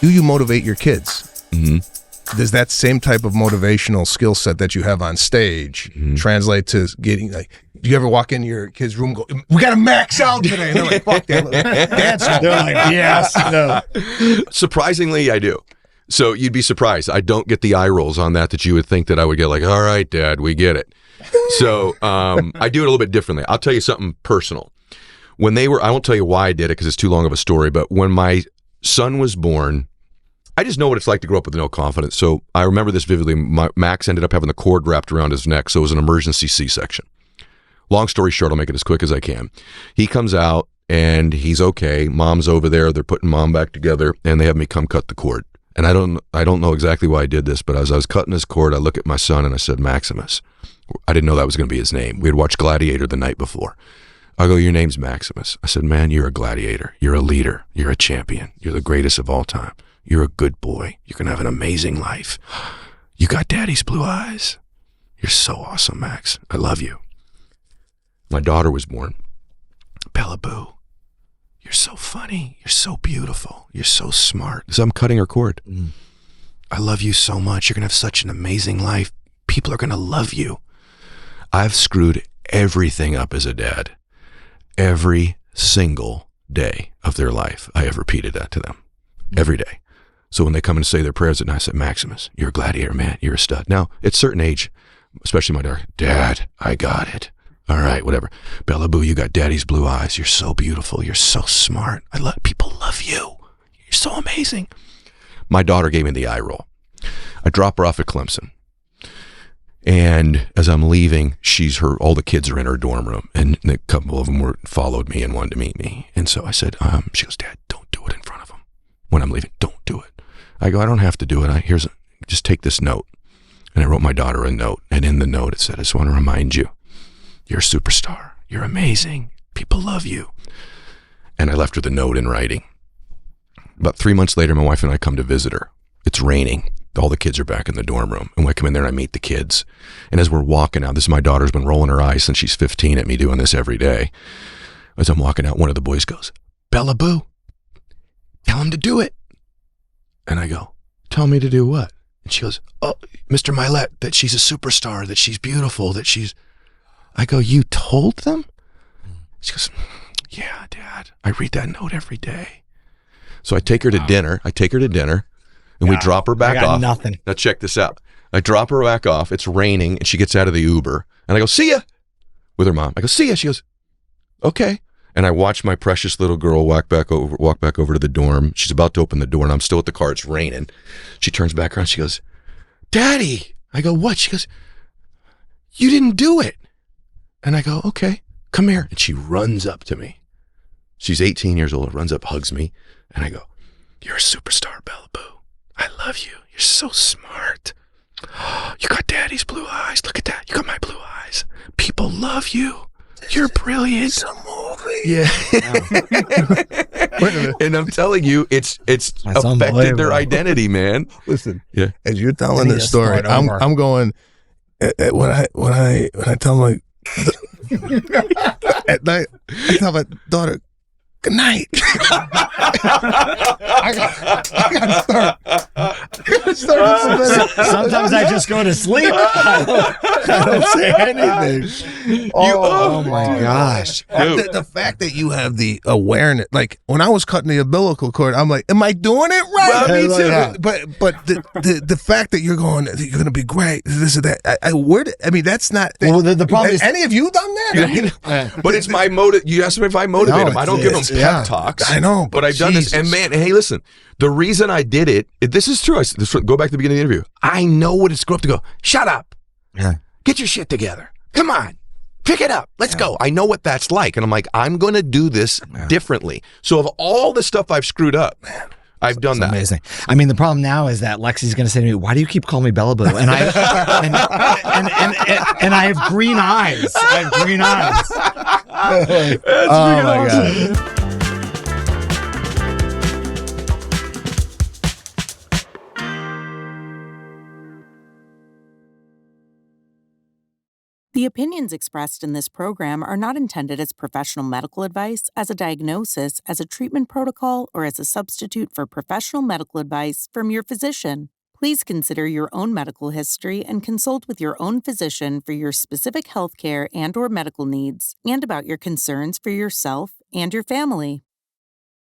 do you motivate your kids? Mm-hmm. Does that same type of motivational skill set that you have on stage translate to getting, like, do you ever walk into your kid's room and go, we got to max out today? And they're like, fuck that. Dad's they're like, yes. No. Surprisingly, I do. So you'd be surprised. I don't get the eye rolls on that you would think that I would get, like, all right, Dad, we get it. So I do it a little bit differently. I'll tell you something personal. When they were, I won't tell you why I did it because it's too long of a story, but when my son was born, I just know what it's like to grow up with no confidence. So I remember this vividly. Max ended up having the cord wrapped around his neck, so it was an emergency C-section. Long story short, I'll make it as quick as I can. He comes out, and he's okay. Mom's over there. They're putting Mom back together, and they have me come cut the cord. And I don't know exactly why I did this, but as I was cutting his cord, I look at my son, and I said, Maximus. I didn't know that was going to be his name. We had watched Gladiator the night before. I go, your name's Maximus. I said, man, you're a gladiator. You're a leader. You're a champion. You're the greatest of all time. You're a good boy. You're going to have an amazing life. You got daddy's blue eyes. You're so awesome, Max. I love you. My daughter was born. Bella Boo, you're so funny. You're so beautiful. You're so smart. So I'm cutting her cord. I love you so much. You're going to have such an amazing life. People are going to love you. I've screwed everything up as a dad. Every single day of their life, I have repeated that to them. Every day. So when they come and say their prayers at night, I said, Maximus, you're a gladiator, man. You're a stud. Now, at a certain age, especially my daughter, Dad, I got it. All right, whatever. Bella Boo, you got daddy's blue eyes. You're so beautiful. You're so smart. People love you. You're so amazing. My daughter gave me the eye roll. I drop her off at Clemson. And as I'm leaving, all the kids are in her dorm room, and a couple of them followed me and wanted to meet me. And so I said, she goes, Dad, don't do it in front of them. When I'm leaving, don't do it. I go, I don't have to do it. Just take this note. And I wrote my daughter a note, and in the note it said, I just want to remind you, you're a superstar. You're amazing. People love you. And I left her the note in writing. About 3 months later, my wife and I come to visit her. It's raining. All the kids are back in the dorm room. And when I come in there and I meet the kids. And as we're walking out, my daughter's been rolling her eyes since she's 15 at me doing this every day. As I'm walking out, one of the boys goes, Bella Boo, tell him to do it. And I go, tell me to do what? And she goes, oh, Mr. Mylett, that she's a superstar, that she's beautiful, that she's... I go, you told them? She goes, yeah, Dad. I read that note every day. So I take her to dinner. And we drop her back off. Nothing. Now check this out. I drop her back off. It's raining, and she gets out of the Uber. And I go, see ya, with her mom. I go, see ya. She goes, okay. And I watch my precious little girl walk back over to the dorm. She's about to open the door, and I'm still at the car. It's raining. She turns back around. She goes, Daddy. I go, what? She goes, you didn't do it. And I go, okay, come here. And she runs up to me. She's 18 years old, runs up, hugs me. And I go, you're a superstar, Bella Boo. I love you. You're so smart. You got daddy's blue eyes. Look at that. You got my blue eyes. People love you. You're brilliant. It's a movie. Yeah. And I'm telling you, it's affected their identity, man. Listen, yeah. As you're telling this story, I'm going, when I tell my at night, I tell my daughter, good night. I gotta start. Sometimes I just go to sleep. I don't say anything. Oh my gosh. The fact that you have the awareness, like when I was cutting the umbilical cord, I'm like, am I doing it right? Well, me too. Yeah. But the fact that you're going to be great, this or that, that's not. Well, the problem is, any of you done that? But it's my motive. You asked me if I motivate them. I don't give them pep talks. I know, but I've done this. And man, hey, listen, the reason I did it, this is true. Go back to the beginning of the interview. I know what it's going to go, shut up. Yeah. Get your shit together. Come on. Pick it up. Let's go. I know what that's like. And I'm like, I'm going to do this differently. So of all the stuff I've screwed up, I've done that. Amazing. I mean, the problem now is that Lexi's going to say to me, "Why do you keep calling me Bella Boo?" And I and I have green eyes. I have green eyes. That's oh my awesome. God. The opinions expressed in this program are not intended as professional medical advice, as a diagnosis, as a treatment protocol, or as a substitute for professional medical advice from your physician. Please consider your own medical history and consult with your own physician for your specific healthcare and/or medical needs and about your concerns for yourself and your family.